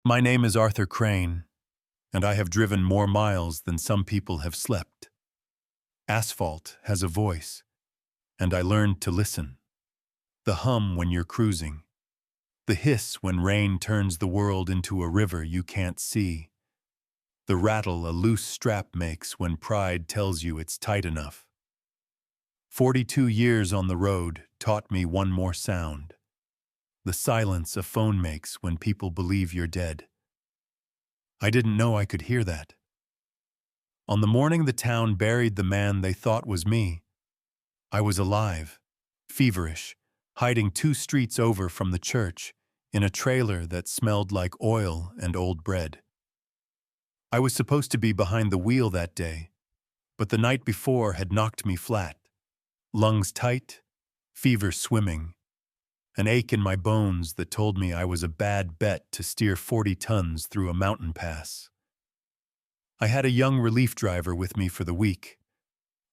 My name is Arthur Crane, and I have driven more miles than some people have slept. Asphalt has a voice, and I learned to listen. The hum when you're cruising. The hiss when rain turns the world into a river you can't see. The rattle a loose strap makes when pride tells you it's tight enough. 42 years on the road taught me one more sound. The silence a phone makes when people believe you're dead. I didn't know I could hear that. On the morning the town buried the man they thought was me, I was alive, feverish, hiding 2 streets over from the church, in a trailer that smelled like oil and old bread. I was supposed to be behind the wheel that day, but the night before had knocked me flat. Lungs tight, fever swimming, an ache in my bones that told me I was a bad bet to steer 40 tons through a mountain pass. I had a young relief driver with me for the week,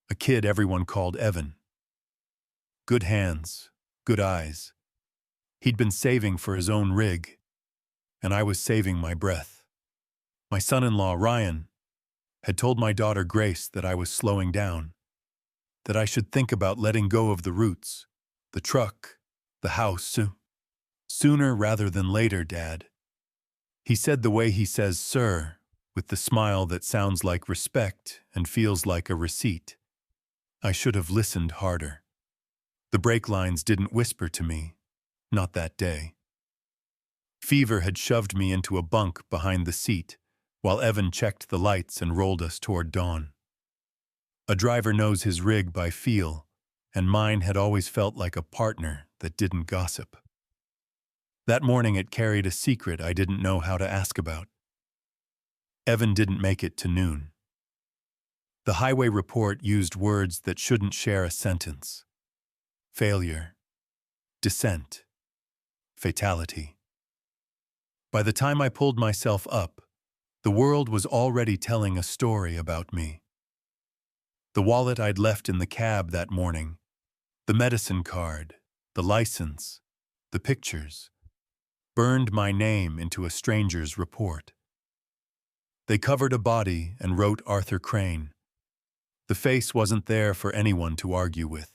a kid everyone called Evan. Good hands, good eyes. He'd been saving for his own rig, and I was saving my breath. My son-in-law, Ryan, had told my daughter Grace that I was slowing down, that I should think about letting go of the roots, the truck, the house, sooner rather than later, Dad. He said the way he says sir, with the smile that sounds like respect and feels like a receipt. I should have listened harder. The brake lines didn't whisper to me, not that day. Fever had shoved me into a bunk behind the seat, while Evan checked the lights and rolled us toward dawn. A driver knows his rig by feel, and mine had always felt like a partner that didn't gossip. That morning it carried a secret I didn't know how to ask about. Evan didn't make it to noon. The highway report used words that shouldn't share a sentence. Failure, descent, fatality. By the time I pulled myself up, the world was already telling a story about me. The wallet I'd left in the cab that morning, the medicine card, the license, the pictures, burned my name into a stranger's report. They covered a body and wrote Arthur Crane. The face wasn't there for anyone to argue with.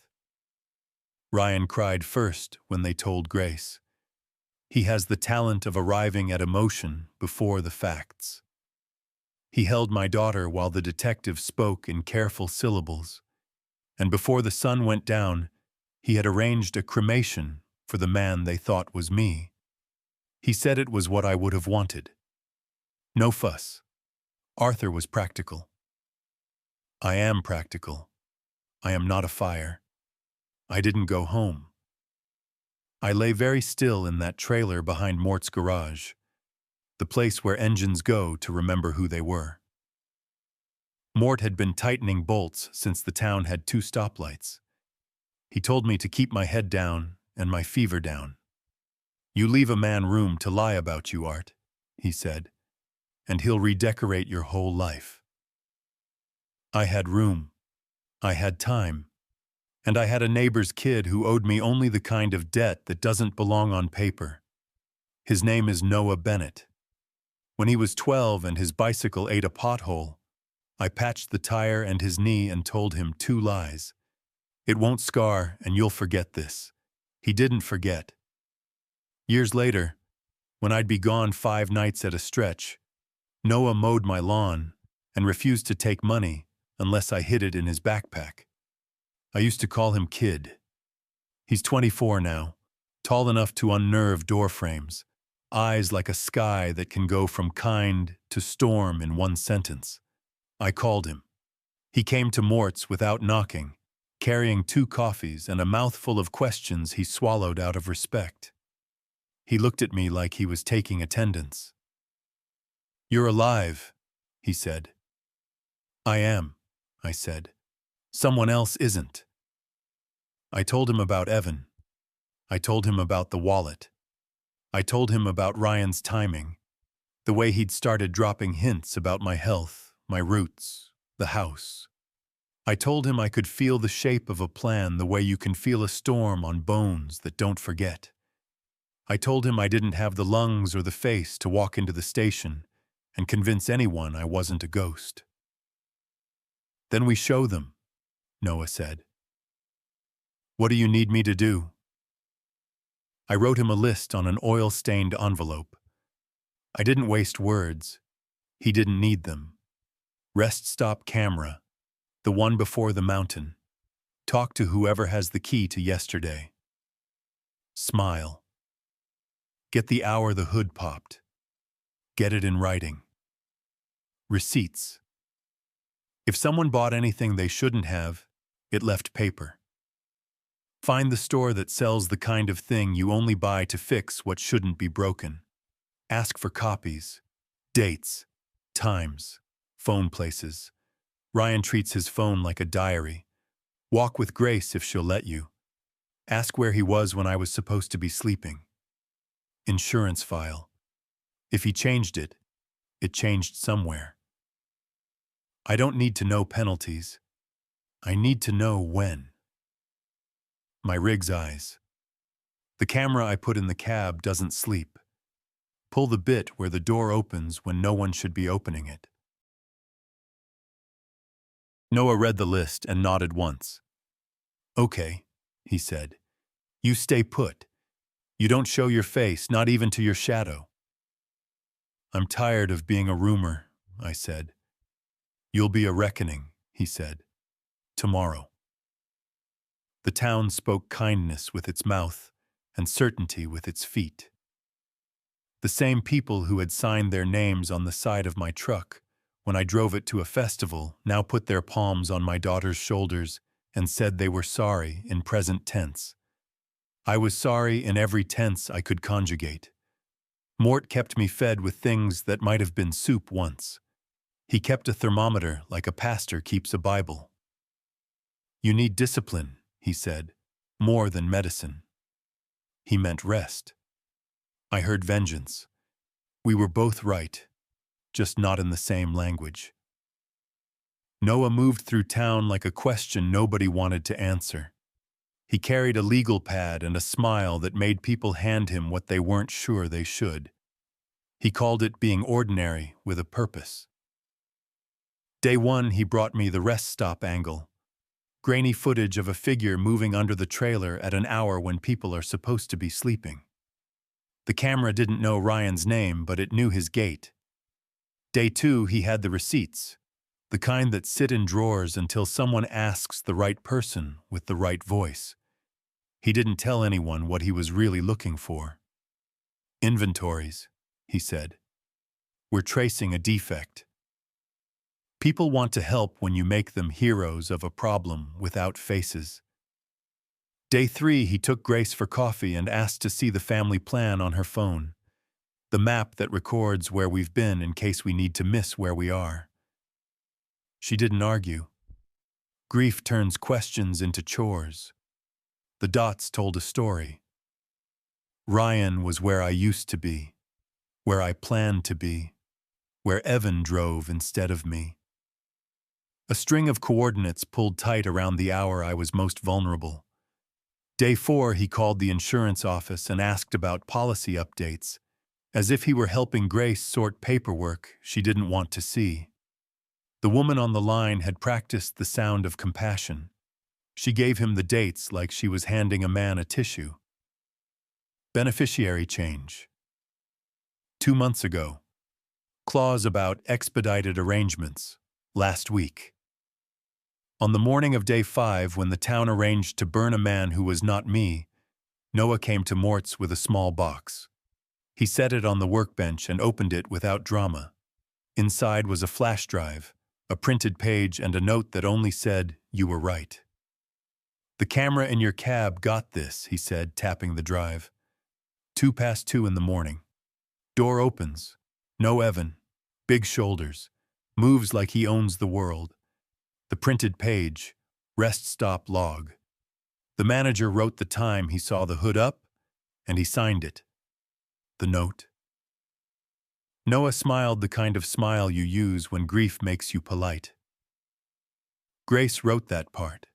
Ryan cried first when they told Grace. He has the talent of arriving at emotion before the facts. He held my daughter while the detective spoke in careful syllables, and before the sun went down, he had arranged a cremation for the man they thought was me. He said it was what I would have wanted. No fuss. Arthur was practical. I am practical. I am not a fire. I didn't go home. I lay very still in that trailer behind Mort's garage, the place where engines go to remember who they were. Mort had been tightening bolts since the town had 2 stoplights. He told me to keep my head down and my fever down. You leave a man room to lie about you, Art, he said, and he'll redecorate your whole life. I had room. I had time. And I had a neighbor's kid who owed me only the kind of debt that doesn't belong on paper. His name is Noah Bennett. When he was 12 and his bicycle ate a pothole, I patched the tire and his knee and told him 2 lies. It won't scar and you'll forget this. He didn't forget. Years later, when I'd be gone 5 nights at a stretch, Noah mowed my lawn and refused to take money unless I hid it in his backpack. I used to call him Kid. He's 24 now, tall enough to unnerve door frames, eyes like a sky that can go from kind to storm in one sentence. I called him. He came to Mort's without knocking, carrying 2 coffees and a mouthful of questions he swallowed out of respect. He looked at me like he was taking attendance. "You're alive," he said. "I am," I said. "Someone else isn't." I told him about Evan. I told him about the wallet. I told him about Ryan's timing, the way he'd started dropping hints about my health, my roots, the house. I told him I could feel the shape of a plan the way you can feel a storm on bones that don't forget. I told him I didn't have the lungs or the face to walk into the station and convince anyone I wasn't a ghost. Then we show them, Noah said. What do you need me to do? I wrote him a list on an oil-stained envelope. I didn't waste words. He didn't need them. Rest stop camera, the one before the mountain. Talk to whoever has the key to yesterday. Smile. Get the hour the hood popped. Get it in writing. Receipts. If someone bought anything they shouldn't have, it left paper. Find the store that sells the kind of thing you only buy to fix what shouldn't be broken. Ask for copies, dates, times, phone places. Ryan treats his phone like a diary. Walk with Grace if she'll let you. Ask where he was when I was supposed to be sleeping. Insurance file. If he changed it, it changed somewhere. I don't need to know penalties. I need to know when. My rig's eyes. The camera I put in the cab doesn't sleep. Pull the bit where the door opens when no one should be opening it. Noah read the list and nodded once. Okay, he said. You stay put. You don't show your face, not even to your shadow. I'm tired of being a rumor, I said. You'll be a reckoning, he said. Tomorrow. The town spoke kindness with its mouth and certainty with its feet. The same people who had signed their names on the side of my truck when I drove it to a festival now put their palms on my daughter's shoulders and said they were sorry in present tense. I was sorry in every tense I could conjugate. Mort kept me fed with things that might have been soup once. He kept a thermometer like a pastor keeps a Bible. You need discipline, he said, more than medicine. He meant rest. I heard vengeance. We were both right, just not in the same language. Noah moved through town like a question nobody wanted to answer. He carried a legal pad and a smile that made people hand him what they weren't sure they should. He called it being ordinary with a purpose. Day one, he brought me the rest stop angle. Grainy footage of a figure moving under the trailer at an hour when people are supposed to be sleeping. The camera didn't know Ryan's name, but it knew his gait. Day two, he had the receipts, the kind that sit in drawers until someone asks the right person with the right voice. He didn't tell anyone what he was really looking for. Inventories, he said. We're tracing a defect. People want to help when you make them heroes of a problem without faces. Day three, he took Grace for coffee and asked to see the family plan on her phone, the map that records where we've been in case we need to miss where we are. She didn't argue. Grief turns questions into chores. The dots told a story. Ryan was where I used to be, where I planned to be, where Evan drove instead of me. A string of coordinates pulled tight around the hour I was most vulnerable. Day four, he called the insurance office and asked about policy updates, as if he were helping Grace sort paperwork she didn't want to see. The woman on the line had practiced the sound of compassion. She gave him the dates like she was handing a man a tissue. Beneficiary change. 2 months ago. Clause about expedited arrangements. Last week. On the morning of day 5, when the town arranged to burn a man who was not me, Noah came to Mort's with a small box. He set it on the workbench and opened it without drama. Inside was a flash drive, a printed page, and a note that only said, "You were right." "The camera in your cab got this," he said, tapping the drive. 2:02 in the morning. Door opens. No Evan. Big shoulders. Moves like he owns the world. The printed page. Rest stop log. The manager wrote the time he saw the hood up, and he signed it. The note. Noah smiled, the kind of smile you use when grief makes you polite. Grace wrote that part.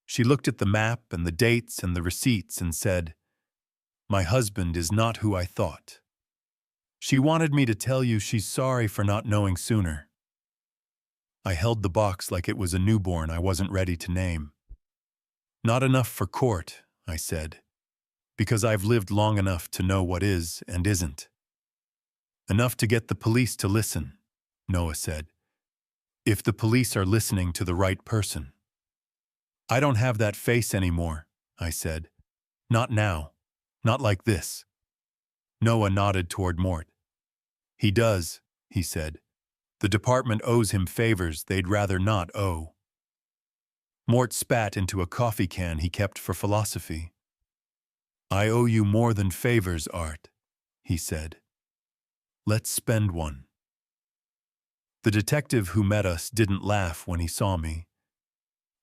She looked at the map and the dates and the receipts and said, My husband is not who I thought. She wanted me to tell you she's sorry for not knowing sooner. I held the box like it was a newborn I wasn't ready to name. Not enough for court, I said, because I've lived long enough to know what is and isn't. Enough to get the police to listen, Noah said. If the police are listening to the right person. I don't have that face anymore, I said. Not now. Not like this. Noah nodded toward Mort. He does, he said. The department owes him favors they'd rather not owe. Mort spat into a coffee can he kept for philosophy. I owe you more than favors, Art, he said. Let's spend one. The detective who met us didn't laugh when he saw me.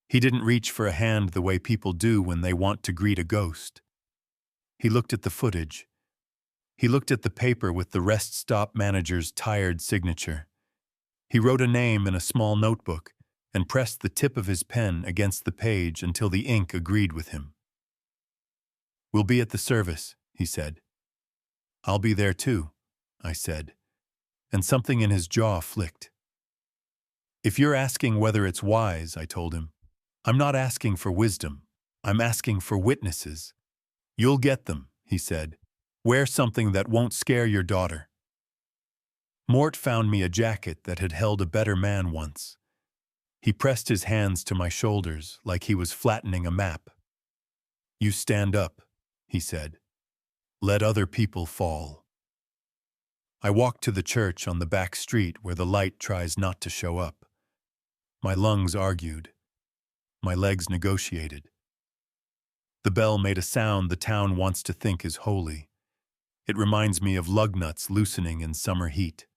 He didn't reach for a hand the way people do when they want to greet a ghost. He looked at the footage. He looked at the paper with the rest stop manager's tired signature. He wrote a name in a small notebook and pressed the tip of his pen against the page until the ink agreed with him. We'll be at the service, he said. I'll be there too, I said, and something in his jaw flicked. If you're asking whether it's wise, I told him, I'm not asking for wisdom. I'm asking for witnesses. You'll get them, he said. Wear something that won't scare your daughter. Mort found me a jacket that had held a better man once. He pressed his hands to my shoulders like he was flattening a map. You stand up, he said. Let other people fall. I walked to the church on the back street where the light tries not to show up. My lungs argued. My legs negotiated. The bell made a sound the town wants to think is holy. It reminds me of lug nuts loosening in summer heat.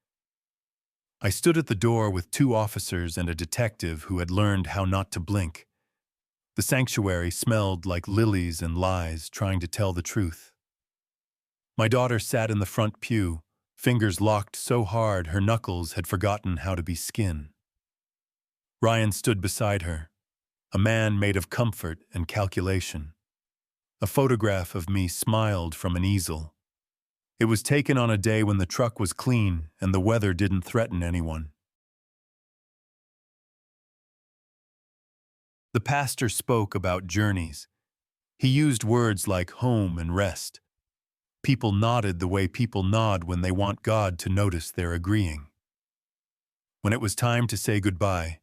I stood at the door with 2 officers and a detective who had learned how not to blink. The sanctuary smelled like lilies and lies trying to tell the truth. My daughter sat in the front pew, fingers locked so hard her knuckles had forgotten how to be skin. Ryan stood beside her, a man made of comfort and calculation. A photograph of me smiled from an easel. It was taken on a day when the truck was clean and the weather didn't threaten anyone. The pastor spoke about journeys. He used words like home and rest. People nodded the way people nod when they want God to notice they're agreeing. When it was time to say goodbye,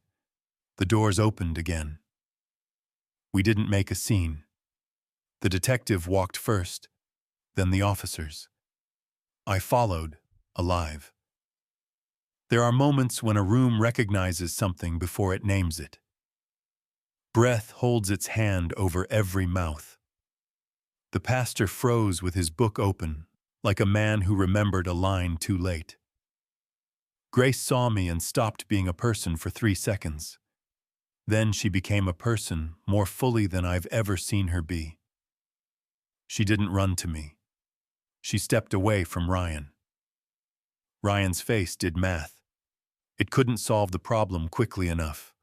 the doors opened again. We didn't make a scene. The detective walked first, then the officers. I followed, alive. There are moments when a room recognizes something before it names it. Breath holds its hand over every mouth. The pastor froze with his book open, like a man who remembered a line too late. Grace saw me and stopped being a person for 3 seconds. Then she became a person more fully than I've ever seen her be. She didn't run to me. She stepped away from Ryan. Ryan's face did math. It couldn't solve the problem quickly enough.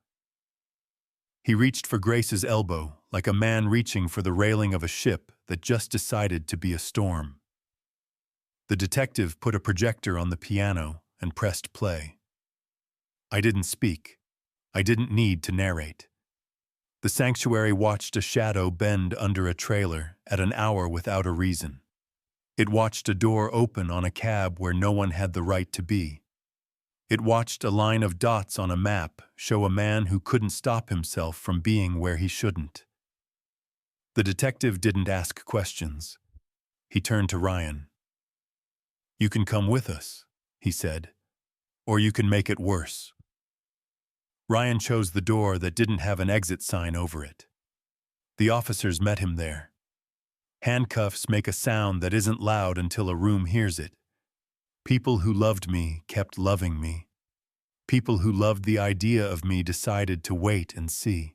He reached for Grace's elbow, like a man reaching for the railing of a ship that just decided to be a storm. The detective put a projector on the piano and pressed play. I didn't speak. I didn't need to narrate. The sanctuary watched a shadow bend under a trailer at an hour without a reason. It watched a door open on a cab where no one had the right to be. It watched a line of dots on a map show a man who couldn't stop himself from being where he shouldn't. The detective didn't ask questions. He turned to Ryan. You can come with us, he said, or you can make it worse. Ryan chose the door that didn't have an exit sign over it. The officers met him there. Handcuffs make a sound that isn't loud until a room hears it. People who loved me kept loving me. People who loved the idea of me decided to wait and see.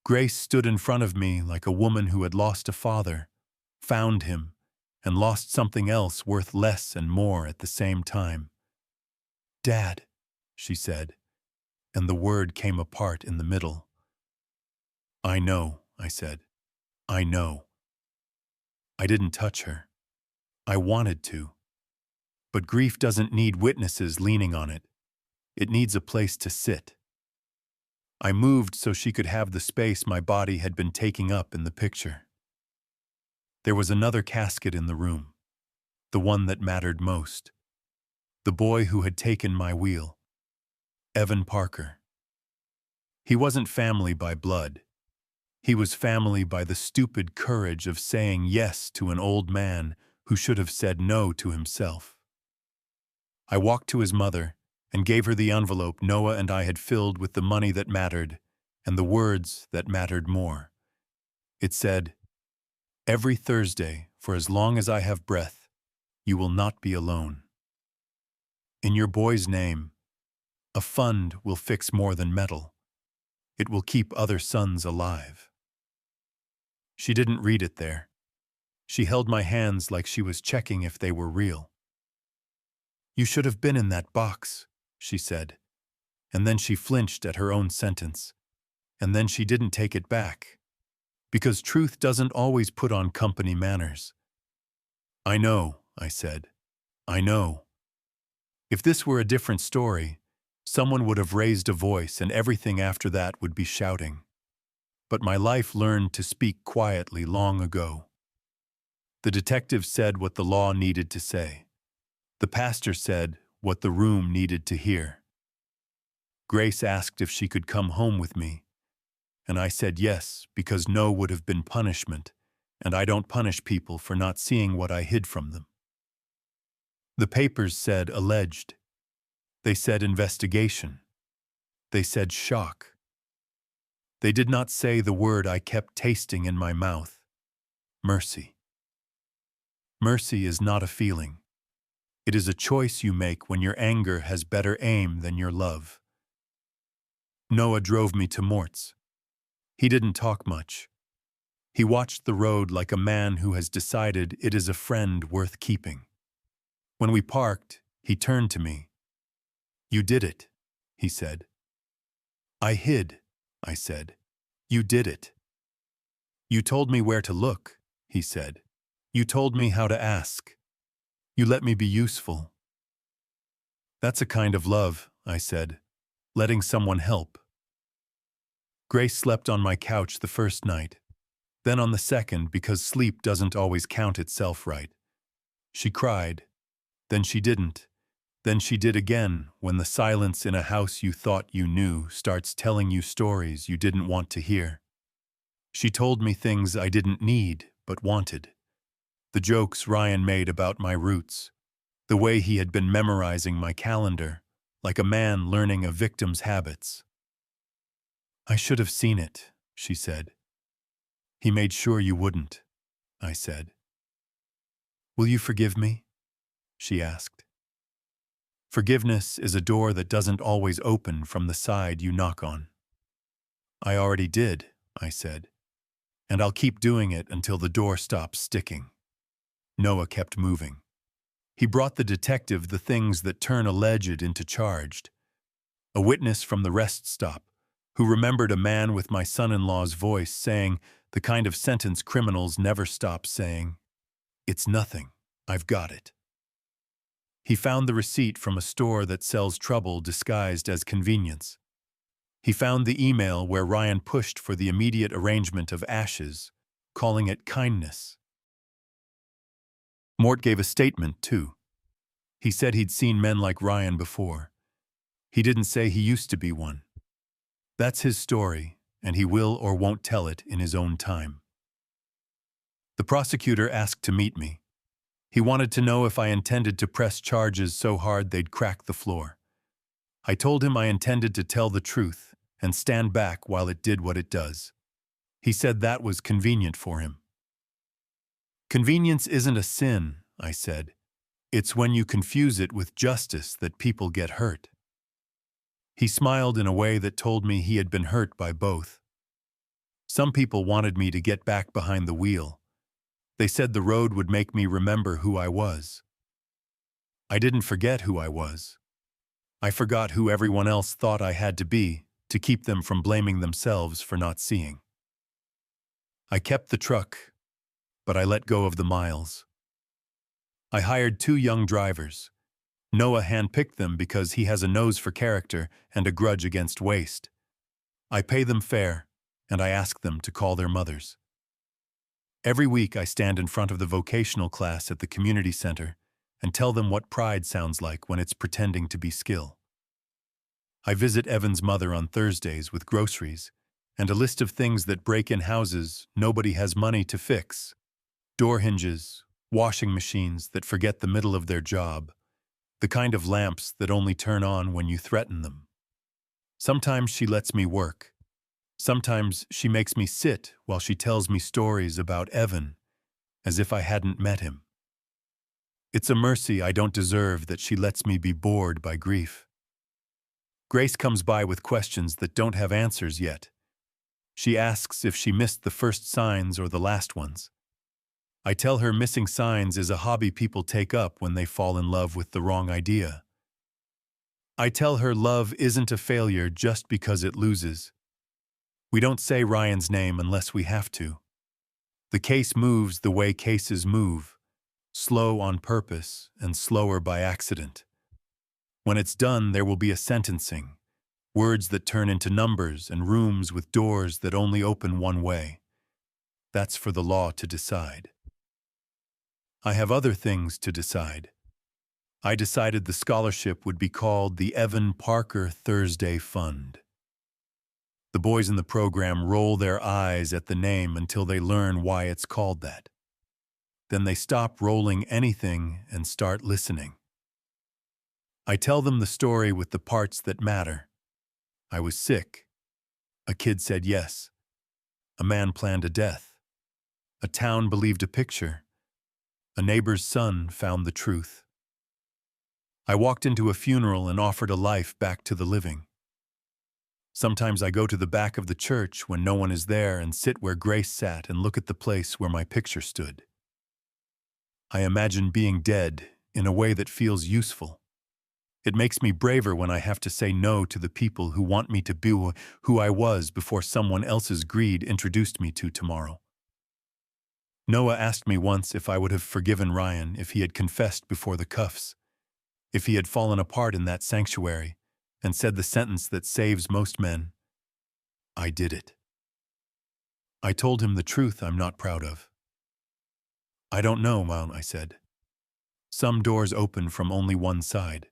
Grace stood in front of me like a woman who had lost a father, found him, and lost something else worth less and more at the same time. Dad, she said, and the word came apart in the middle. I know, I said. I know. I didn't touch her. I wanted to. But grief doesn't need witnesses leaning on it. It needs a place to sit. I moved so she could have the space my body had been taking up in the picture. There was another casket in the room, the one that mattered most. The boy who had taken my wheel, Evan Parker. He wasn't family by blood. He was family by the stupid courage of saying yes to an old man who should have said no to himself. I walked to his mother and gave her the envelope Noah and I had filled with the money that mattered and the words that mattered more. It said, "Every Thursday, for as long as I have breath, you will not be alone. In your boy's name, a fund will fix more than metal. It will keep other sons alive." She didn't read it there. She held my hands like she was checking if they were real. "You should have been in that box," she said. And then she flinched at her own sentence. And then she didn't take it back. Because truth doesn't always put on company manners. "I know," I said. "I know." If this were a different story, someone would have raised a voice and everything after that would be shouting. But my life learned to speak quietly long ago. The detective said what the law needed to say. The pastor said what the room needed to hear. Grace asked if she could come home with me, and I said yes because no would have been punishment, and I don't punish people for not seeing what I hid from them. The papers said alleged. They said investigation. They said shock. They did not say the word I kept tasting in my mouth, mercy. Mercy is not a feeling. It is a choice you make when your anger has better aim than your love. Noah drove me to Mort's. He didn't talk much. He watched the road like a man who has decided it is a friend worth keeping. When we parked, he turned to me. "You did it," he said. "I hid," I said. "You did it." "You told me where to look," he said. "You told me how to ask. You let me be useful." "That's a kind of love," I said, "letting someone help." Grace slept on my couch the first night, then on the second because sleep doesn't always count itself right. She cried. Then she didn't. Then she did again when the silence in a house you thought you knew starts telling you stories you didn't want to hear. She told me things I didn't need but wanted. The jokes Ryan made about my roots. The way he had been memorizing my calendar, like a man learning a victim's habits. "I should have seen it," she said. "He made sure you wouldn't," I said. "Will you forgive me?" she asked. Forgiveness is a door that doesn't always open from the side you knock on. "I already did," I said. "And I'll keep doing it until the door stops sticking." Noah kept moving. He brought the detective the things that turn alleged into charged. A witness from the rest stop, who remembered a man with my son-in-law's voice saying the kind of sentence criminals never stop saying, "It's nothing, I've got it." He found the receipt from a store that sells trouble disguised as convenience. He found the email where Ryan pushed for the immediate arrangement of ashes, calling it kindness. Mort gave a statement, too. He said he'd seen men like Ryan before. He didn't say he used to be one. That's his story, and he will or won't tell it in his own time. The prosecutor asked to meet me. He wanted to know if I intended to press charges so hard they'd crack the floor. I told him I intended to tell the truth and stand back while it did what it does. He said that was convenient for him. "Convenience isn't a sin," I said. "It's when you confuse it with justice that people get hurt." He smiled in a way that told me he had been hurt by both. Some people wanted me to get back behind the wheel. They said the road would make me remember who I was. I didn't forget who I was. I forgot who everyone else thought I had to be to keep them from blaming themselves for not seeing. I kept the truck. but I let go of the miles. I hired 2 young drivers. Noah handpicked them because he has a nose for character and a grudge against waste. I pay them fair, and I ask them to call their mothers. Every week I stand in front of the vocational class at the community center and tell them what pride sounds like when it's pretending to be skill. I visit Evan's mother on Thursdays with groceries and a list of things that break in houses nobody has money to fix. Door hinges, washing machines that forget the middle of their job, the kind of lamps that only turn on when you threaten them. Sometimes she lets me work. Sometimes she makes me sit while she tells me stories about Evan, as if I hadn't met him. It's a mercy I don't deserve that she lets me be bored by grief. Grace comes by with questions that don't have answers yet. She asks if she missed the first signs or the last ones. I tell her missing signs is a hobby people take up when they fall in love with the wrong idea. I tell her love isn't a failure just because it loses. We don't say Ryan's name unless we have to. The case moves the way cases move, slow on purpose and slower by accident. When it's done, there will be a sentencing, words that turn into numbers and rooms with doors that only open one way. That's for the law to decide. I have other things to decide. I decided the scholarship would be called the Evan Parker Thursday Fund. The boys in the program roll their eyes at the name until they learn why it's called that. Then they stop rolling anything and start listening. I tell them the story with the parts that matter. I was sick. A kid said yes. A man planned a death. A town believed a picture. A neighbor's son found the truth. I walked into a funeral and offered a life back to the living. Sometimes I go to the back of the church when no one is there and sit where Grace sat and look at the place where my picture stood. I imagine being dead in a way that feels useful. It makes me braver when I have to say no to the people who want me to be who I was before someone else's greed introduced me to tomorrow. Noah asked me once if I would have forgiven Ryan if he had confessed before the cuffs, if he had fallen apart in that sanctuary and said the sentence that saves most men. I did it. I told him the truth I'm not proud of. I don't know, Mom, I said. Some doors open from only one side.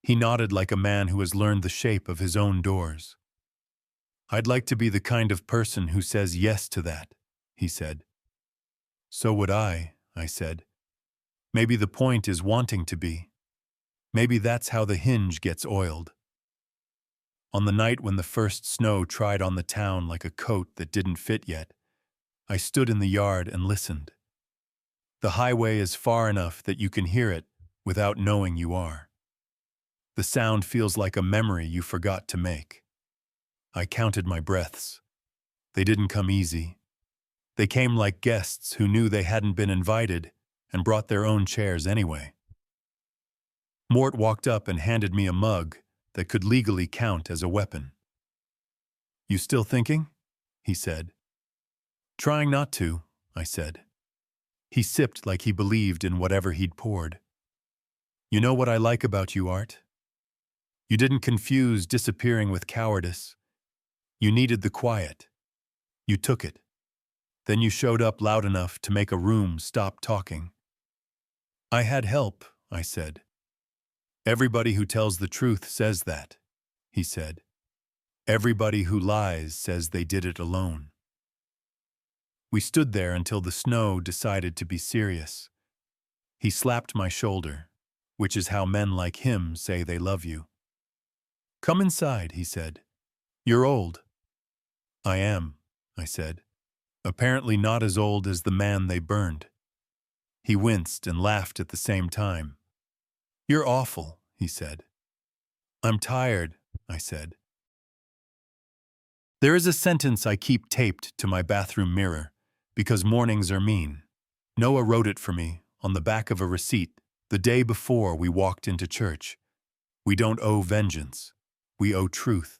He nodded like a man who has learned the shape of his own doors. I'd like to be the kind of person who says yes to that, he said. So would I said. Maybe the point is wanting to be. Maybe that's how the hinge gets oiled. On the night when the first snow tried on the town like a coat that didn't fit yet, I stood in the yard and listened. The highway is far enough that you can hear it without knowing you are. The sound feels like a memory you forgot to make. I counted my breaths. They didn't come easy. They came like guests who knew they hadn't been invited and brought their own chairs anyway. Mort walked up and handed me a mug that could legally count as a weapon. You still thinking? He said. Trying not to, I said. He sipped like he believed in whatever he'd poured. You know what I like about you, Art? You didn't confuse disappearing with cowardice. You needed the quiet. You took it. Then you showed up loud enough to make a room stop talking. I had help, I said. Everybody who tells the truth says that, he said. Everybody who lies says they did it alone. We stood there until the snow decided to be serious. He slapped my shoulder, which is how men like him say they love you. Come inside, he said. You're old. I am, I said. Apparently not as old as the man they burned. He winced and laughed at the same time. You're awful, he said. I'm tired, I said. There is a sentence I keep taped to my bathroom mirror, because mornings are mean. Noah wrote it for me on the back of a receipt the day before we walked into church. We don't owe vengeance. We owe truth.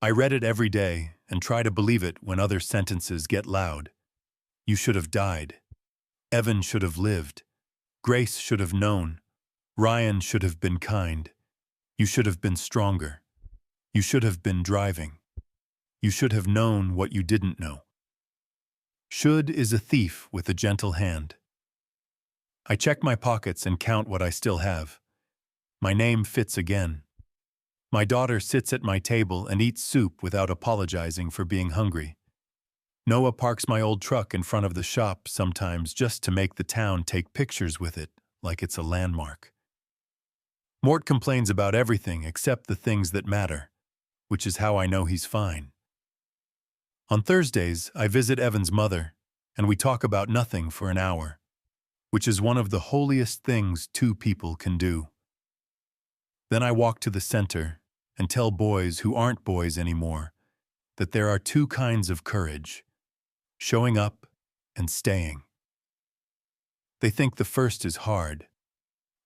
I read it every day and try to believe it when other sentences get loud. You should have died. Evan should have lived. Grace should have known. Ryan should have been kind. You should have been stronger. You should have been driving. You should have known what you didn't know. Should is a thief with a gentle hand. I check my pockets and count what I still have. My name fits again. My daughter sits at my table and eats soup without apologizing for being hungry. Noah parks my old truck in front of the shop sometimes just to make the town take pictures with it, like it's a landmark. Mort complains about everything except the things that matter, which is how I know he's fine. On Thursdays, I visit Evan's mother, and we talk about nothing for an hour, which is one of the holiest things two people can do. Then I walk to the center and tell boys who aren't boys anymore that there are two kinds of courage: showing up and staying. They think the first is hard.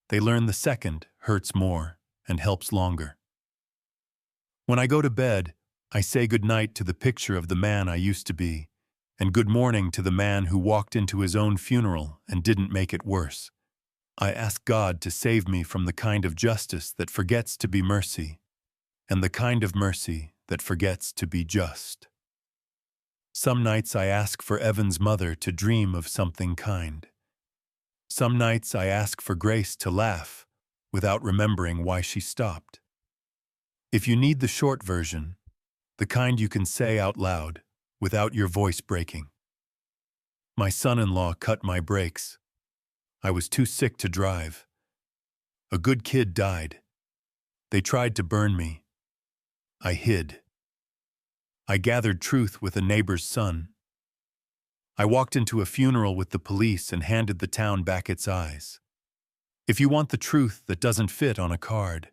They learn the second hurts more and helps longer. When I go to bed, I say goodnight to the picture of the man I used to be, and good morning to the man who walked into his own funeral and didn't make it worse. I ask God to save me from the kind of justice that forgets to be mercy, and the kind of mercy that forgets to be just. Some nights I ask for Evan's mother to dream of something kind. Some nights I ask for Grace to laugh without remembering why she stopped. If you need the short version, the kind you can say out loud without your voice breaking: my son-in-law cut my brakes. I was too sick to drive. A good kid died. They tried to burn me. I hid. I gathered truth with a neighbor's son. I walked into a funeral with the police and handed the town back its eyes. If you want the truth that doesn't fit on a card,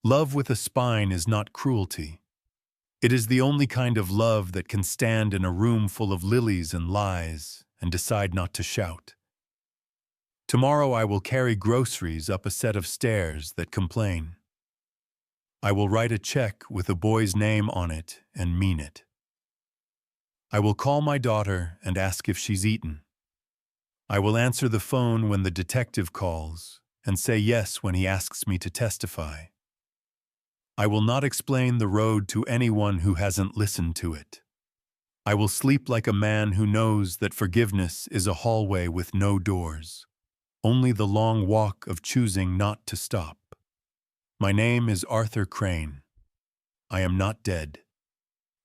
love with a spine is not cruelty. It is the only kind of love that can stand in a room full of lilies and lies and decide not to shout. Tomorrow I will carry groceries up a set of stairs that complain. I will write a check with a boy's name on it and mean it. I will call my daughter and ask if she's eaten. I will answer the phone when the detective calls and say yes when he asks me to testify. I will not explain the road to anyone who hasn't listened to it. I will sleep like a man who knows that forgiveness is a hallway with no doors, only the long walk of choosing not to stop. My name is Arthur Crane. I am not dead,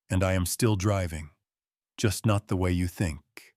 and I am still driving, just not the way you think.